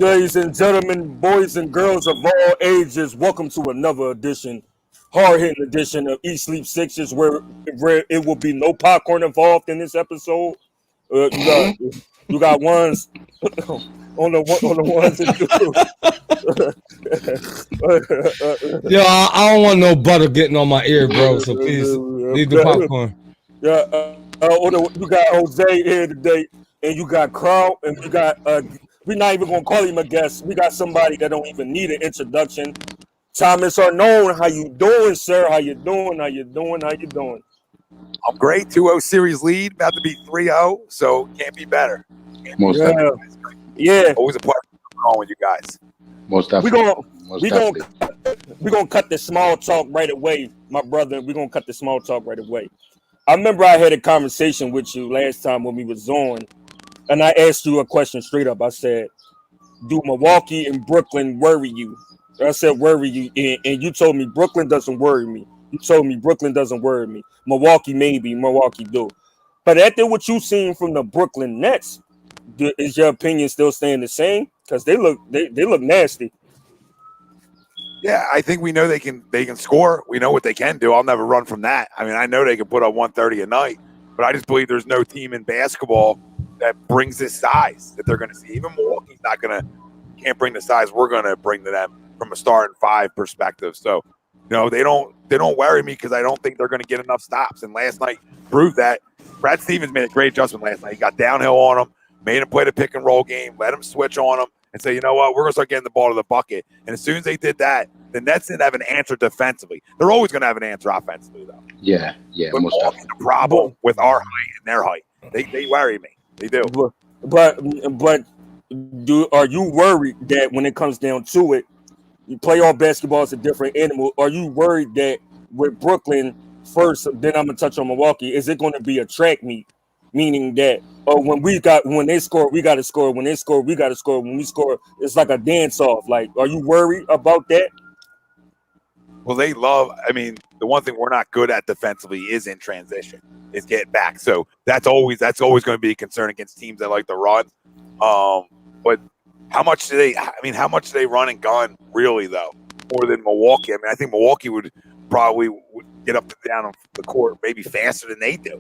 Ladies and gentlemen, boys and girls of all ages, welcome to another edition, hard-hitting edition of Eat Sleep Sixes, where it will be no popcorn involved in this episode. You got ones on the ones and Yo, I don't want no butter getting on my ear, bro. So please leave the popcorn. You got Jose here today, and you got Carl, and you got we're not even gonna call him a guest. We got somebody that don't even need an introduction. Thomas Arnone, how you doing, sir? How you doing? How you doing? How you doing? I'm great. 2-0 series lead, about to be 3-0, so can't be better. Most definitely. Yeah. Always a pleasure coming on with you guys. Most definitely. We're gonna cut the small talk right away, my brother. We're gonna cut the small talk right away. I remember I had a conversation with you last time when we was on, and I asked you a question straight up. I said, do Milwaukee and Brooklyn worry you? I said, worry you, and you told me Brooklyn doesn't worry me. You told me Brooklyn doesn't worry me. Milwaukee maybe, Milwaukee do. But after what you've seen from the Brooklyn Nets, is your opinion still staying the same? Because they look nasty. Yeah, I think we know they can score. We know what they can do. I'll never run from that. I mean, I know they can put up 130 a night, but I just believe there's no team in basketball that brings this size that they're going to see. Even Milwaukee's can't bring the size we're going to bring to them from a starting five perspective. So, they don't worry me because I don't think they're going to get enough stops. And last night proved that. Brad Stevens made a great adjustment last night. He got downhill on him, made him play the pick and roll game, let him switch on him, and say, you know what, we're going to start getting the ball to the bucket. And as soon as they did that, the Nets didn't have an answer defensively. They're always going to have an answer offensively, though. Yeah. But Milwaukee's the problem with our height and their height. They worry me. They do. But are you worried that when it comes down to it, playoff basketball is a different animal? Are you worried that with Brooklyn first, then I'm gonna touch on Milwaukee, is it going to be a track meet? Meaning that when they score, we got to score. When they score, we got to score. When we score, it's like a dance off. Like, are you worried about that? Well, the one thing we're not good at defensively is in transition, is getting back. So that's always going to be a concern against teams that like to run. But how much do they run and gun really though? More than Milwaukee. I mean, I think Milwaukee would probably get up and down on the court maybe faster than they do.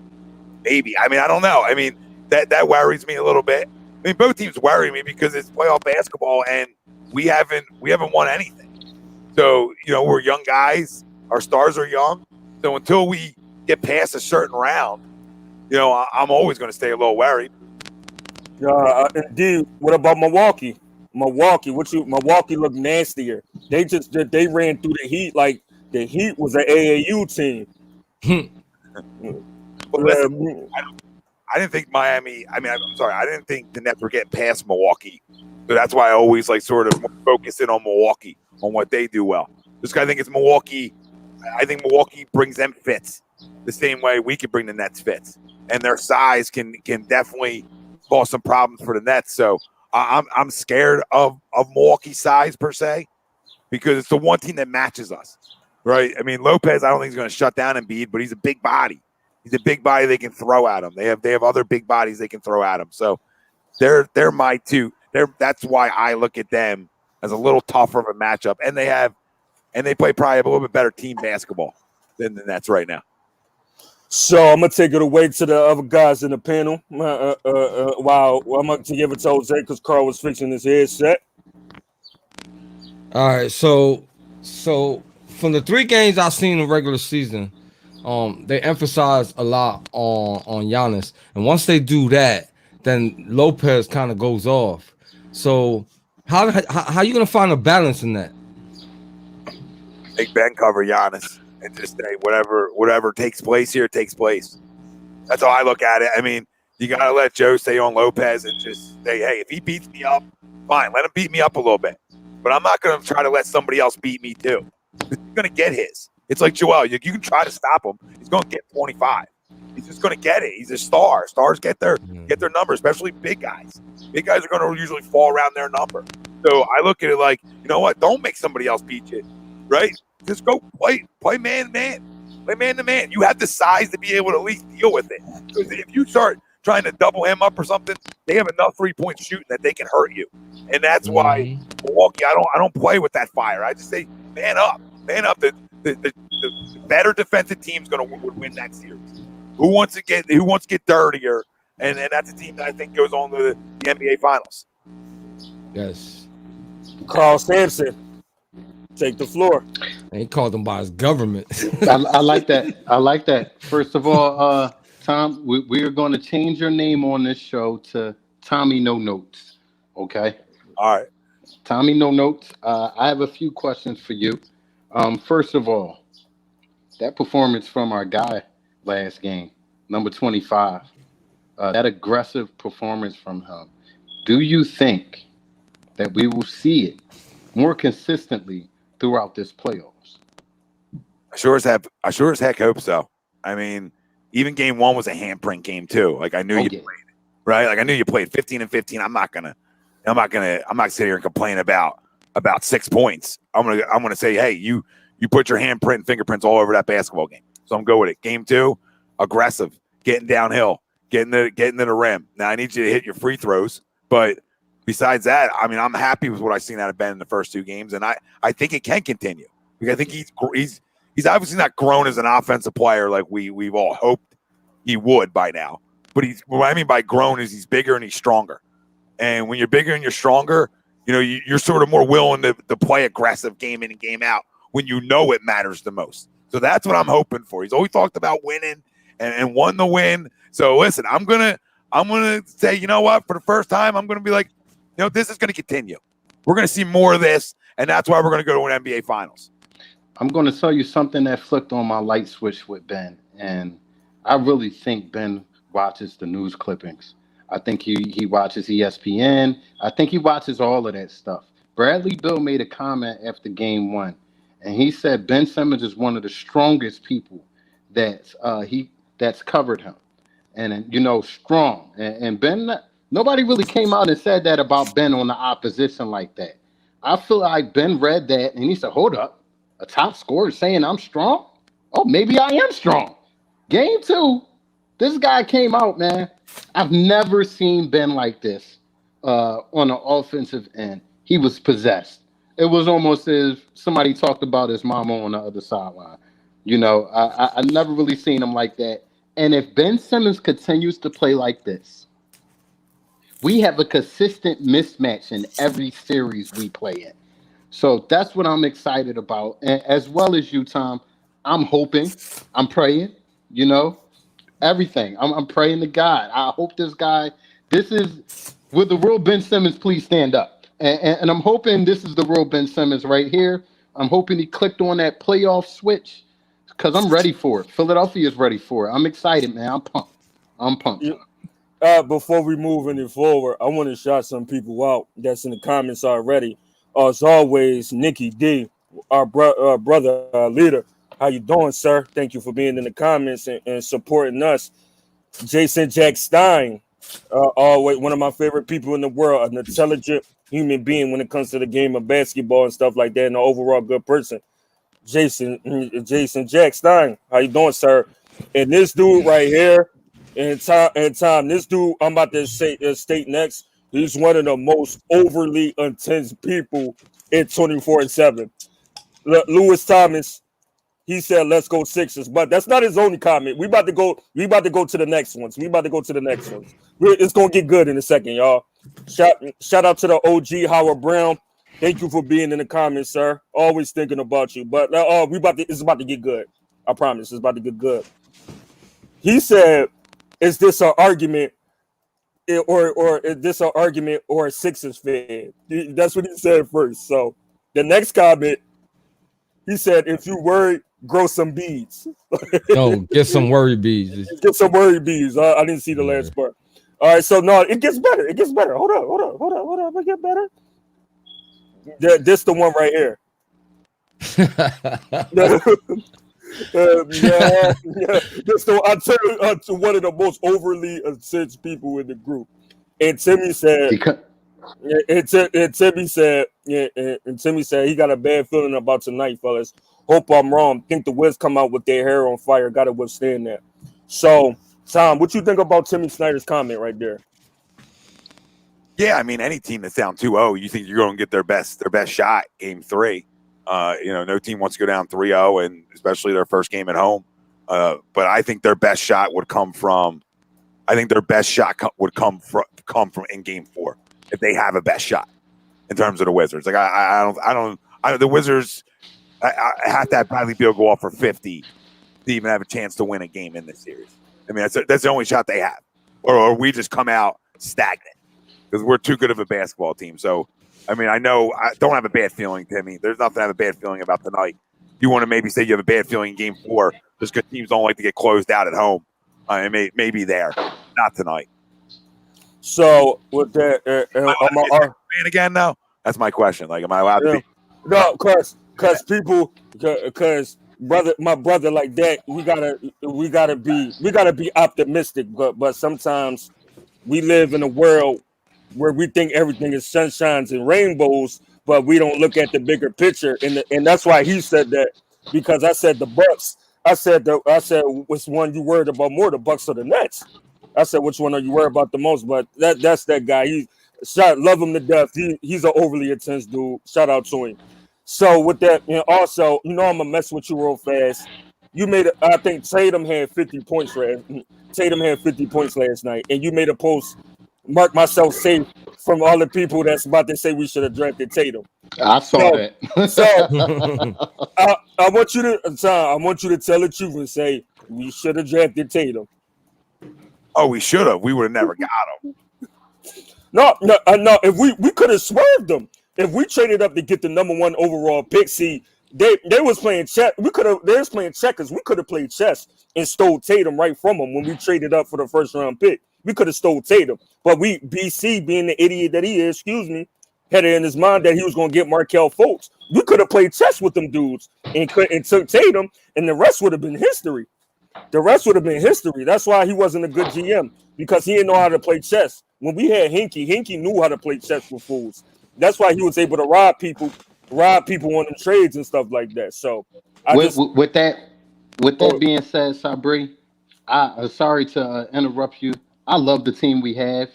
Maybe. I mean, I don't know. I mean, that worries me a little bit. I mean, both teams worry me because it's playoff basketball and we haven't won anything. So, we're young guys. Our stars are young. So until we get past a certain round, I'm always going to stay a little worried. Indeed. What about Milwaukee? Milwaukee looked nastier. They ran through the Heat like the Heat was an AAU team. Well, listen, I didn't think Miami. I didn't think the Nets were getting past Milwaukee. So that's why I always sort of focus in on Milwaukee, on what they do well. Just I think it's Milwaukee. I think Milwaukee brings them fits the same way we could bring the Nets fits, and their size can definitely cause some problems for the Nets. So I'm scared of Milwaukee's size per se because it's the one team that matches us, right? I mean, Lopez, I don't think he's going to shut down Embiid, but he's a big body. He's a big body they can throw at him. They have other big bodies they can throw at him. So they're my two. That's why I look at them as a little tougher of a matchup. And they play probably a little bit better team basketball than the Nets right now. So I'm gonna take it away to the other guys in the panel. Wow, I'm gonna give it to Jose because Carl was fixing his headset. All right, so from the 3 games I've seen in the regular season, they emphasize a lot on Giannis, and once they do that, then Lopez kind of goes off. So how you gonna find a balance in that? Big Ben cover Giannis and just say whatever takes place here takes place. That's how I look at it. I mean, you gotta let Joe stay on Lopez and just say, hey, if he beats me up, fine, let him beat me up a little bit. But I'm not gonna try to let somebody else beat me too. He's gonna get his. It's like Joel. You can try to stop him. He's going to get 25. He's just going to get it. He's a star. Stars get their number, especially big guys. Big guys are going to usually fall around their number. So I look at it like, you know what? Don't make somebody else beat you, right? Just go play man to man. Play man to man. You have the size to be able to at least deal with it. Because if you start trying to double him up or something, they have enough 3-point shooting that they can hurt you. And that's why Milwaukee, I don't play with that fire. I just say, man up. The better defensive team's would win that series. Who wants to get dirtier? And that's a team that I think goes on to the NBA Finals. Yes. Carl Sampson, take the floor. He called him by his government. I like that. First of all, Tom, we are going to change your name on this show to Tommy No Notes. Okay? All right. Tommy No Notes. I have a few questions for you. First of all, that performance from our guy last game, number 25, that aggressive performance from him, do you think that we will see it more consistently throughout this playoffs? I sure as heck hope so. I mean, even game 1 was a handprint game too. Like I knew you played, right? Like I knew you played 15 and 15. I'm not sitting here and complain about 6 points. I'm gonna say, hey, you put your handprint and fingerprints all over that basketball game. So I'm going with it. Game 2, aggressive, getting downhill, getting to the rim. Now I need you to hit your free throws, but besides that, I mean, I'm happy with what I've seen out of Ben in the first 2 games, and I think it can continue. Because I think he's obviously not grown as an offensive player like we've all hoped he would by now. But what I mean by grown is he's bigger and he's stronger. And when you're bigger and you're stronger, you know, you're sort of more willing to play aggressive game in and game out when you know it matters the most. So that's what I'm hoping for. He's always talked about winning and won the win. So listen, I'm gonna say, you know what, for the first time, I'm gonna be like, you know, this is gonna continue. We're gonna see more of this, and that's why we're gonna go to an NBA Finals. I'm gonna tell you something that flicked on my light switch with Ben, and I really think Ben watches the news clippings. I think he watches ESPN. I think he watches all of that stuff. Bradley Beal made a comment after game 1, and he said Ben Simmons is one of the strongest people that's covered him, and you know, strong. And Ben, nobody really came out and said that about Ben on the opposition like that. I feel like Ben read that and he said, "Hold up, a top scorer saying I'm strong? Oh, maybe I am strong." Game 2, this guy came out, man. I've never seen Ben like this on the offensive end. He was possessed. It was almost as somebody talked about his mama on the other sideline. You know, I never really seen him like that. And if Ben Simmons continues to play like this, we have a consistent mismatch in every series we play in. So that's what I'm excited about. And as well as you, Tom, I'm hoping, I'm praying, you know, everything. I'm praying to God. I hope this is, will the real Ben Simmons please stand up? And I'm hoping this is the real Ben Simmons right here. I'm hoping he clicked on that playoff switch because I'm ready for it. Philadelphia is ready for it. I'm excited, man. I'm pumped. Before we move any forward, I want to shout some people out that's in the comments already. As always, Nikki D, our brother leader. How you doing, sir? Thank you for being in the comments and supporting us. Jason Jack Stein, always one of my favorite people in the world, an intelligent human being when it comes to the game of basketball and stuff like that, and an overall good person. Jason Jack Stein, how you doing, sir? And this dude right here, and Tom, this dude I'm about to state next, he's one of the most overly intense people in 24/7. Lewis Thomas, he said, "Let's go Sixers," but that's not his only comment. We about to go to the next ones. It's gonna get good in a second, y'all. Shout out to the OG Howard Brown. Thank you for being in the comments, sir. Always thinking about you. But it's about to get good. I promise, it's about to get good. He said, "Is this an argument, or is this an argument or a Sixers fan?" That's what he said first. So the next comment, he said, "If you worried, grow some beads." No, get some worry beads. Get some worry beads. I didn't see the last part. All right, so no, it gets better. Hold up. It get better. This the one right here. I turned to one of the most overly intense people in the group, and Timmy said, Timmy said he got a bad feeling about tonight, fellas. Hope I'm wrong. Think the Wiz come out with their hair on fire. Got to withstand that. So Tom, what you think about Timmy Snyder's comment right there? Yeah, I mean, any team that's down 2-0, you think you're going to get their best shot game 3. No team wants to go down 3-0, and especially their first game at home. But I think their best shot would come from. I think their best shot would come from in game 4 if they have a best shot in terms of the Wizards. Like the Wizards. I have to have Bradley Beal go off for 50 to even have a chance to win a game in this series. I mean, that's the only shot they have, or we just come out stagnant because we're too good of a basketball team. So, I mean, I know I don't have a bad feeling, Timmy. There's nothing to have a bad feeling about tonight. You want to maybe say you have a bad feeling in game 4 just because teams don't like to get closed out at home. Maybe there, not tonight. So with that, am I fan again now? That's my question. Like, am I allowed to be? No, because my brother like that, we gotta be optimistic, but sometimes we live in a world where we think everything is sunshines and rainbows, but we don't look at the bigger picture, and that's why he said that, because I said the Bucks. I said which one you worried about more, the Bucks or the Nets? I said which one are you worried about the most? But that's that guy. Love him to death. He's an overly intense dude. Shout out to him. So with that, also, I'm gonna mess with you real fast. I think Tatum had 50 points last night, and you made a post. Mark myself safe from all the people that's about to say we should have drafted Tatum. I saw that. So I want you to tell the truth and say we should have drafted Tatum. Oh, we should have. We would have never got him. No. If we could have swerved them. If we traded up to get the number 1 overall pick, see, they was playing chess. They was playing checkers. We could have played chess and stole Tatum right from them when we traded up for the first round pick. We could have stole Tatum, but BC, being the idiot that he is, had it in his mind that he was going to get Markelle Fultz. We could have played chess with them dudes and took Tatum, and the rest would have been history. That's why he wasn't a good GM, because he didn't know how to play chess. When we had Hinkie knew how to play chess with fools. That's why he was able to rob people on them trades and stuff like that. So, with that being said, Sabri, sorry to interrupt you. I love the team we have.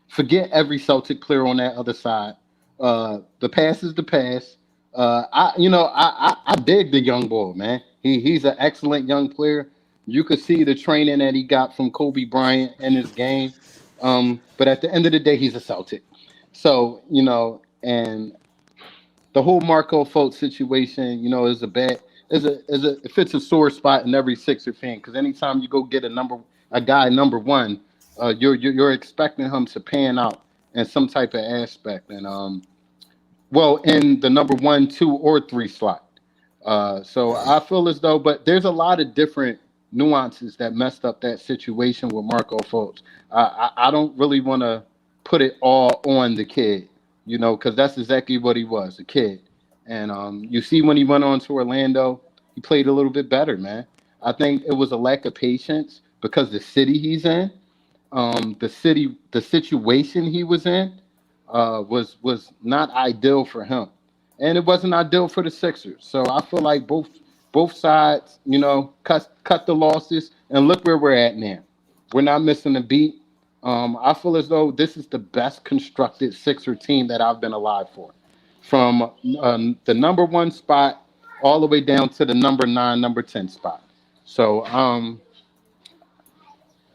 Forget every Celtic player on that other side. The pass is the pass. I dig the young boy, man. He's an excellent young player. You could see the training that he got from Kobe Bryant in his game. But at the end of the day, he's a Celtic. So, and the whole Markelle Fultz situation, is it fits a sore spot in every Sixer fan, because anytime you go get a guy number 1, you're expecting him to pan out in some type of aspect, and in the number 1, 2, or 3 slot. So I feel as though, but there's a lot of different nuances that messed up that situation with Markelle Fultz. I don't really want to put it all on the kid, because that's exactly what he was, a kid. And you see when he went on to Orlando, he played a little bit better, man. I think it was a lack of patience because the city he's in, the situation he was in was not ideal for him. And it wasn't ideal for the Sixers. So I feel like both sides, cut the losses, and look where we're at now. We're not missing a beat. I feel as though this is the best constructed Sixer team that I've been alive for. From the number 1 spot all the way down to the number 9, number 10 spot. So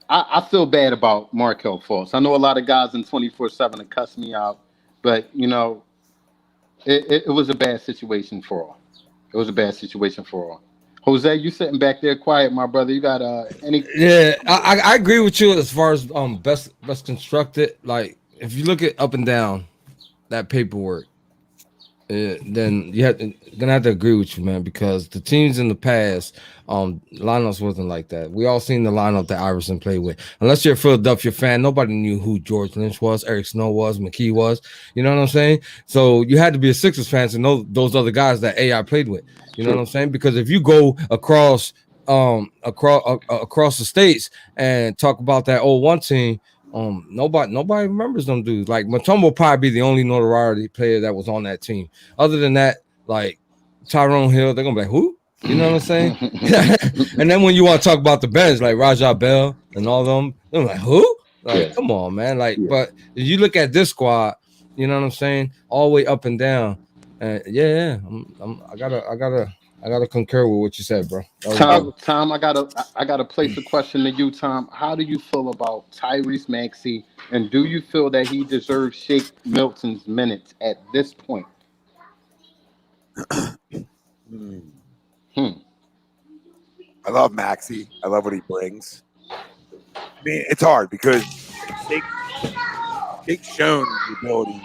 I feel bad about Markelle Fultz. I know a lot of guys in 24/7 that cuss me out, but it was a bad situation for all. It was a bad situation for all. Jose, you sitting back there quiet, my brother. You got any? Yeah, I agree with you as far as best constructed. Like, if you look at up and down that paperwork, then gonna have to agree with you, man, because the teams in the past, lineups wasn't like that. We all seen the lineup that Iverson played with. Unless you're a Philadelphia fan, nobody knew who George Lynch was, Eric Snow was, McKee was. You know what I'm saying? So you had to be a Sixers fan to know those other guys that AI played with. You know what I'm saying? Because if you go across the states and talk about that 01 team, nobody remembers them dudes. Like, Mutombo will probably be the only notoriety player that was on that team. Other than that, like Tyrone Hill, they're gonna be like, who? You know what I'm saying? And then when you want to talk about the bench, like Rajah Bell and all them, I'm like, who? Like, Yeah. come on, man. Like, Yeah. but if you look at this squad, you know what I'm saying? All the way up and down. I gotta concur with what you said, bro. Tom, I gotta place a question to you, Tom. How do you feel about Tyrese Maxey, and do you feel that he deserves Shake Milton's minutes at this point? Hmm. I love Maxey. I love what he brings. I mean, it's hard because Shake's shown the ability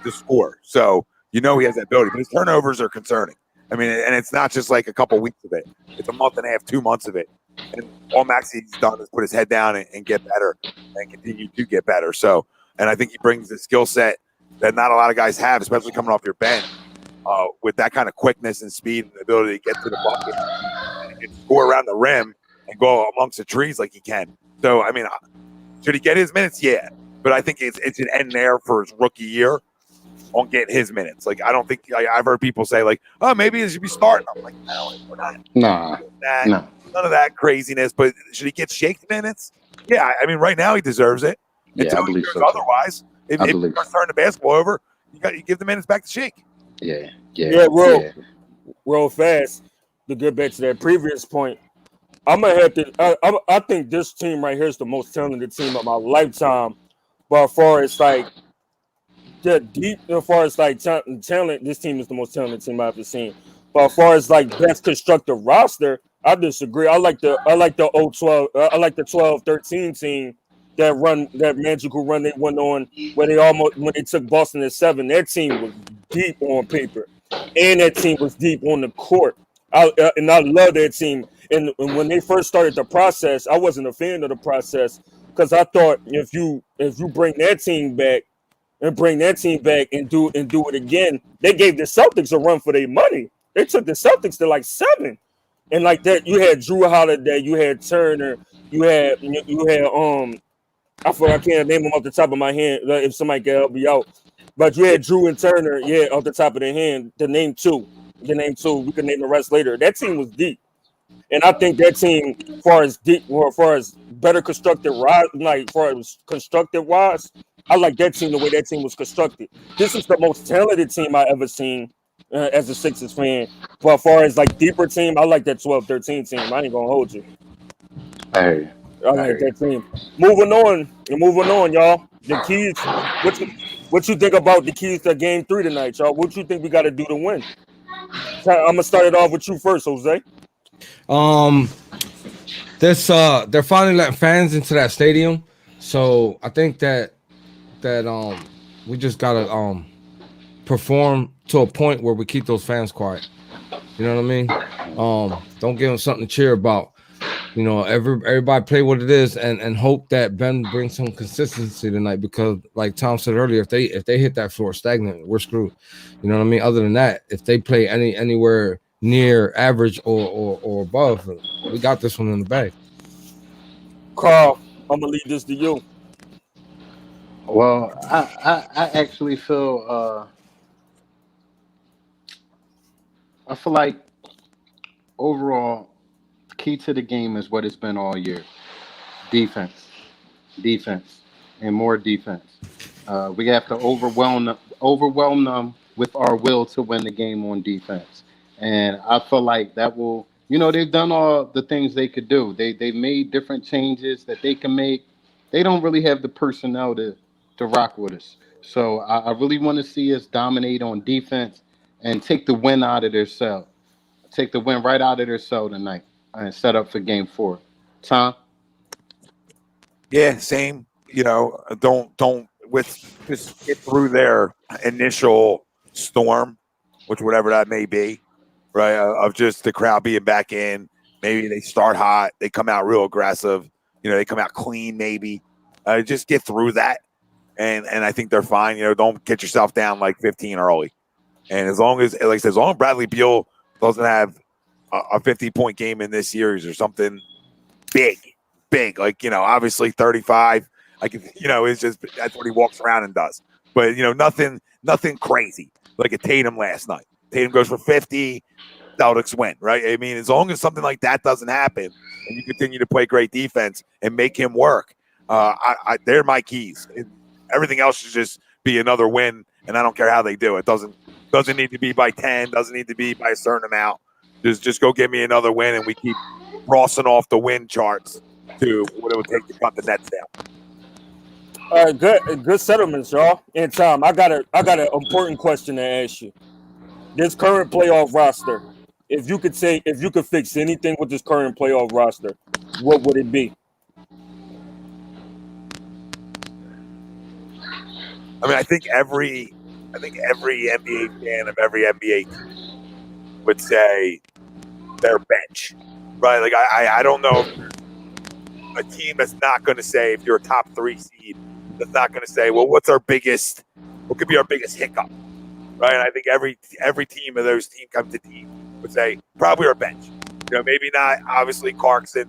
to score. So he has that ability, but his turnovers are concerning. I mean, and it's not just like a couple weeks of it. It's a month and a half, 2 months of it. And all Maxey's done is put his head down and get better and continue to get better. So, and I think he brings the skill set that not a lot of guys have, especially coming off your bench, with that kind of quickness and speed and the ability to get to the bucket and score around the rim and go amongst the trees like he can. So, I mean, should he get his minutes? Yeah. But I think it's an end there for his rookie year on getting his minutes. Like, I don't think I've heard people say, like, oh, maybe he should be starting. I'm like, no, we're not. Nah. None of that craziness. But should he get Shake minutes? Yeah. I mean, right now he deserves it. Yeah, Until I believe he so. does otherwise, if you believe start turning the basketball over, you give the minutes back to Shake. Yeah, real fast to get back to that previous point. I'm gonna have to. I think this team right here is the most talented team of my lifetime. But as far as like the deep, as far as like talent, this team is the most talented team I've ever seen. But as far as like best constructed roster, I disagree. I like the 012. I like the 12-13 team that magical run they went on when they took Boston at 7. That team was deep on paper, and that team was deep on the court. I love that team. And when they first started the process, I wasn't a fan of the process because I thought if you bring that team back and do it again, they gave the Celtics a run for their money. They took the Celtics to like 7. And like that, you had Drew Holiday, you had Turner, you had I can't name them off the top of my head. If somebody can help me out, but you had Drew and Turner, off the top of their hand. The name two. We can name the rest later. That team was deep, and I think that team, as far as better constructed, constructed wise, I like that team the way that team was constructed. This is the most talented team I ever seen as a Sixers fan. But as far as like deeper team, I like that 12-13 team. I ain't gonna hold you. Hey. I like that team. Moving on, y'all. The keys. What you think about the keys to Game 3 tonight, y'all? What you think we got to do to win? I'm gonna start it off with you first, Jose. They're finally letting fans into that stadium, so I think that we just gotta perform to a point where we keep those fans quiet. You know what I mean? Don't give them something to cheer about. You know, everybody play what it is and hope that Ben brings some consistency tonight because, like Tom said earlier, if they hit that floor stagnant, we're screwed. You know what I mean? Other than that, if they play anywhere near average or above, we got this one in the bag. Carl, I'm gonna leave this to you. Well, I actually feel I feel like overall the key to the game is what it's been all year. Defense, and more defense. We have to overwhelm them with our will to win the game on defense. And I feel like that will, they've done all the things they could do. They made different changes that they can make. They don't really have the personnel to rock with us. So I really want to see us dominate on defense and take the win out of their cell. Take the win right out of their cell tonight and set up for Game 4. Tom? Yeah, same. Don't just get through their initial storm, whatever that may be, right? Of just the crowd being back in. Maybe they start hot, they come out real aggressive. They come out clean. Maybe just get through that, and I think they're fine. Don't get yourself down like 15 early. And as long as Bradley Beal doesn't have a 50-point game in this series or something big, like, obviously 35, it's just, that's what he walks around and does. But, nothing crazy like a Tatum last night. Tatum goes for 50, Celtics win, right? I mean, as long as something like that doesn't happen and you continue to play great defense and make him work, they're my keys. Everything else should just be another win, and I don't care how they do it. Doesn't need to be by 10, doesn't need to be by a certain amount. Just go get me another win, and we keep crossing off the win charts to what it would take to cut the Nets down. All right, good settlements, y'all. And Tom, I got an important question to ask you. This current playoff roster, if you could fix anything with this current playoff roster, what would it be? I mean, I think every NBA fan of every NBA team would say their bench, right? Like I don't know if a team that's not going to say, if you're a top 3 seed, that's not going to say, well, what could be our biggest hiccup, right? And I think every team of those team comes to team would say probably our bench. You know, maybe not obviously Clarkson,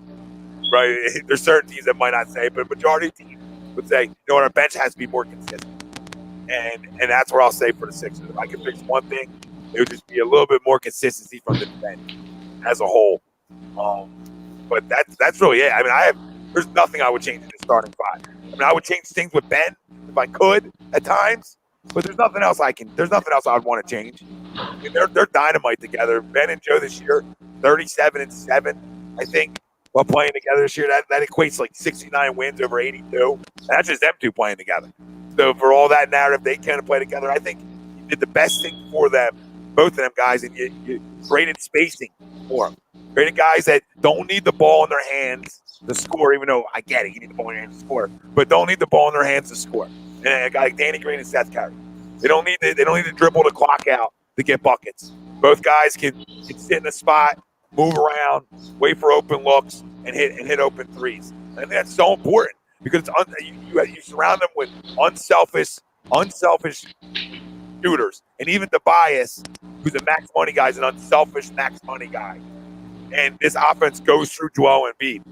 right? There's certain teams that might not say, but a majority of teams would say, you know what, our bench has to be more consistent. And that's where I'll say for the Sixers, if I could fix one thing, it would just be a little bit more consistency from the bench as a whole. But that's really it. I mean, there's nothing I would change in the starting 5. I mean, I would change things with Ben if I could at times, but there's nothing else I would want to change. I mean, they're dynamite together. Ben and Joe this year, 37-7, I think, while playing together this year. That equates like 69 wins over 82. And that's just them two playing together. So for all that narrative, they can't play together. I think you did the best thing for them, both of them guys, and you created spacing for them. Created guys that don't need the ball in their hands to score, even though I get it, you need the ball in your hands to score, but don't need the ball in their hands to score. And a guy like Danny Green and Seth Curry, they don't need to dribble the clock out to get buckets. Both guys can sit in a spot, move around, wait for open looks, and hit open threes. And I think that's so important because you surround them with unselfish shooters, and even Tobias, who's a max money guy, is an unselfish max money guy. And this offense goes through Joel Embiid.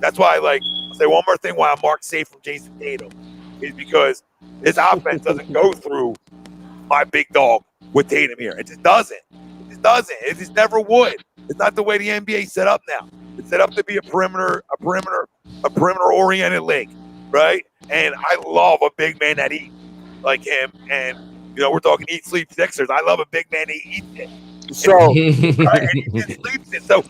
That's why I'll say one more thing why I'm marked safe from Jason Tatum is because this offense doesn't go through my big dog with Tatum here. It just doesn't. It just never would. It's not the way the NBA is set up now. It's set up to be a perimeter oriented league, right? And I love a big man that eats like him. And we're talking eat, sleep, Sixers. I love a big man that eats it. So, right? And he just sleeps it. So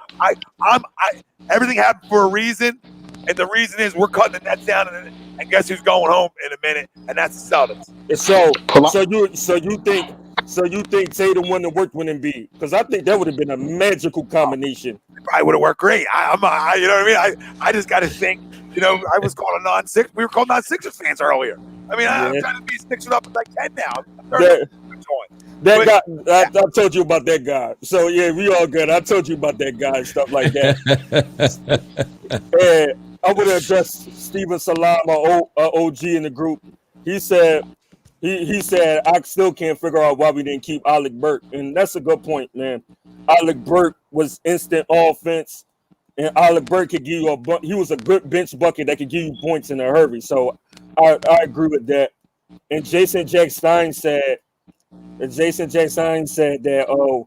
everything happened for a reason, and the reason is we're cutting the Nets down, and guess who's going home in a minute? And that's the Celtics. So you think Tatum wouldn't have worked with Embiid? Because I think that would have been a magical combination. It probably would have worked great. You know what I mean? I just got to think. I was called a non-Sixers. We were called non-Sixers fans earlier. I mean, I'm trying to be Sixers up at like 10 now. I told you about that guy. So yeah, we all good. I told you about that guy and stuff like that. And I would address Stephen Salam, OG in the group. He said I still can't figure out why we didn't keep Alec Burke, and that's a good point, man. Alec Burke was instant offense, and Alec Burke could give you he was a good bench bucket that could give you points in a hurry. So I agree with that. And Jason Jackson said that,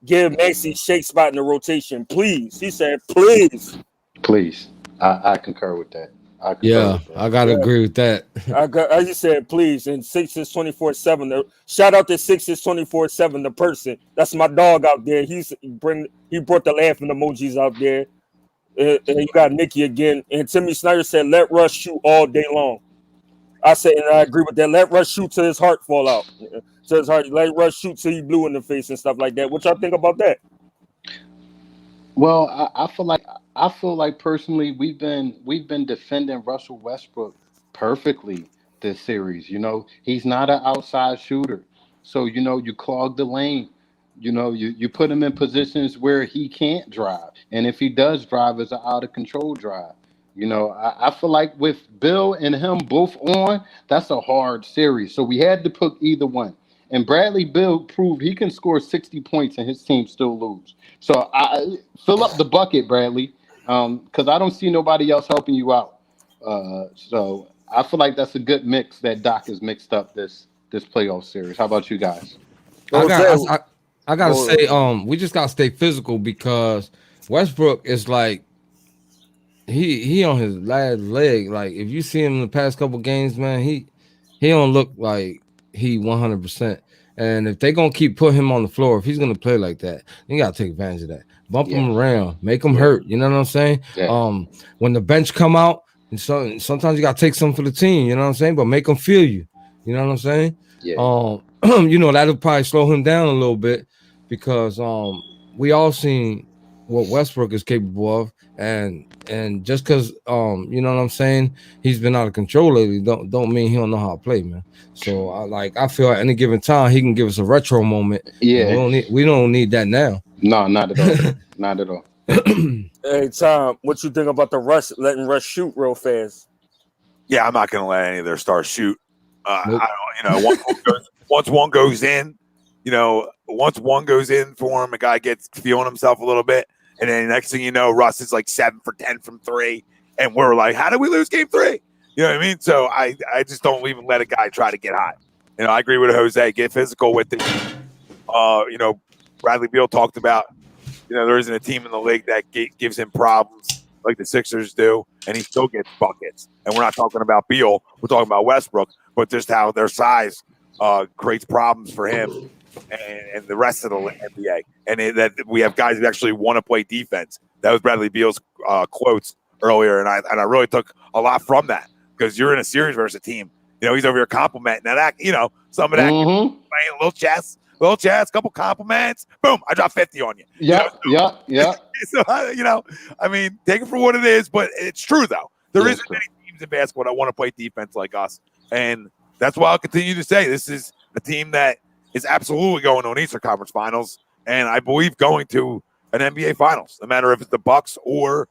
give Maxey shake spot in the rotation, please. He said, please. Please. I concur with that. I gotta agree with that. I just said please. And Sixers 24/7. Shout out to Sixers 24/7. The person that's my dog out there. He brought the laughing emojis out there. And you got Nikki again. And Timmy Snyder said, "Let Russ shoot all day long." I said, and I agree with that. Let Russ shoot till his heart fall out. To his heart. Let Russ shoot till he blue in the face and stuff like that. What y'all think about that? Well, I feel like personally we've been defending Russell Westbrook perfectly this series. He's not an outside shooter, so you clog the lane. You put him in positions where he can't drive, and if he does drive, it's an out of control drive. I feel like with Bill and him both on, that's a hard series. So we had to pick either one. And Bradley Beal proved he can score 60 points and his team still lose. So I fill up the bucket, Bradley, because I don't see nobody else helping you out. So I feel like that's a good mix that Doc has mixed up this playoff series. How about you guys? I I gotta Or- say, we just gotta stay physical because Westbrook is like he on his last leg. Like if you see him in the past couple games, man, he don't look like he 100%. And if they gonna keep putting him on the floor, if he's gonna play like that, you gotta take advantage of that. Bump him around, make him hurt. You know what I'm saying? Yeah. When the bench come out, and sometimes you gotta take something for the team. You know what I'm saying? But make them feel you. You know what I'm saying? Yeah. You know, that'll probably slow him down a little bit because we all seen what Westbrook is capable of, and just because you know what I'm saying, he's been out of control lately, don't mean he don't know how to play, man. So I feel at any given time he can give us a retro moment. Yeah. We don't need that now. No, not at all. Not at all. Hey, Tom, what you think about the Russ letting Russ shoot real fast? Yeah, I'm not going to let any of their stars shoot. Nope. I don't, once one goes in, once one goes in for him, a guy gets feeling himself a little bit, and then next thing you know, Russ is like 7 for 10 from 3, and we're like, how did we lose game 3? You know what I mean? So I just don't even let a guy try to get hot. I agree with Jose. Get physical with it. Bradley Beal talked about, there isn't a team in the league that gives him problems like the Sixers do, and he still gets buckets. And we're not talking about Beal. We're talking about Westbrook, but just how their size creates problems for him and the rest of the NBA. And that we have guys who actually want to play defense. That was Bradley Beal's quotes earlier, and I really took a lot from that because you're in a series versus a team. He's over here complimenting that. Some of that playing a little chess, couple compliments. Boom, I dropped 50 on you. Yeah. So I mean, take it for what it is, but it's true though. There isn't many teams in basketball that want to play defense like us, and that's why I'll continue to say this is a team that is absolutely going to an Eastern Conference Finals, and I believe going to an NBA Finals, no matter if it's the Bucks or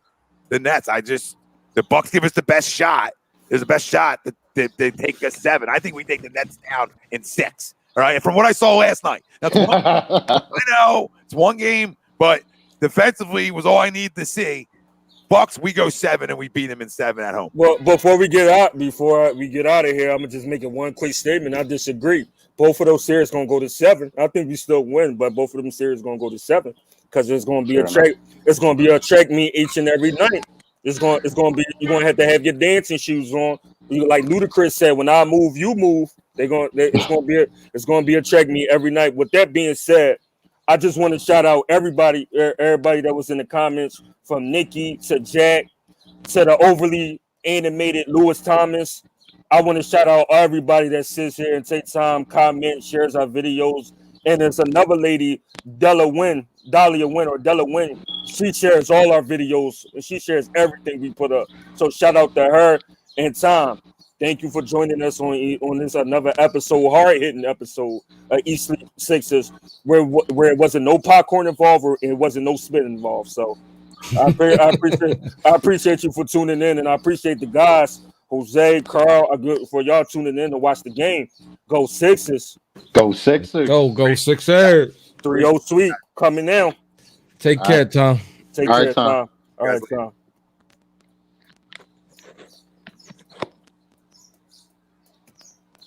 the Nets. The Bucks give us the best shot. There's the best shot that they take us 7. I think we take the Nets down in 6. All right, from what I saw last night. That's one I know it's one game, but defensively was all I need to see. Bucks, we go 7 and we beat them in 7 at home. Well, before we get out of here, I'm gonna just make one quick statement. I disagree. Both of those series gonna go to 7. I think we still win, but both of them series gonna go to 7 because it's gonna be a check. It's gonna be a check me each and every night. It's gonna be you're gonna have to have your dancing shoes on. Like Ludacris said, when I move, you move. It's gonna be a check me every night. With that being said, I just want to shout out everybody that was in the comments, from Nikki to Jack to the overly animated Lewis Thomas. I want to shout out everybody that sits here and takes time, comments, shares our videos. And there's another lady, Dahlia Wynn. She shares all our videos and she shares everything we put up. So shout out to her and Tom. Thank you for joining us on this another episode, hard-hitting episode of East Sleep Sixers, where it wasn't no popcorn involved or it wasn't no spit involved. So I appreciate you for tuning in, and I appreciate the guys, Jose, Carl, for y'all tuning in to watch the game. Go Sixers! Go Sixers! Go Sixers! 3-0 sweep coming now. Take care, Tom. Take care, Tom. All right, Tom.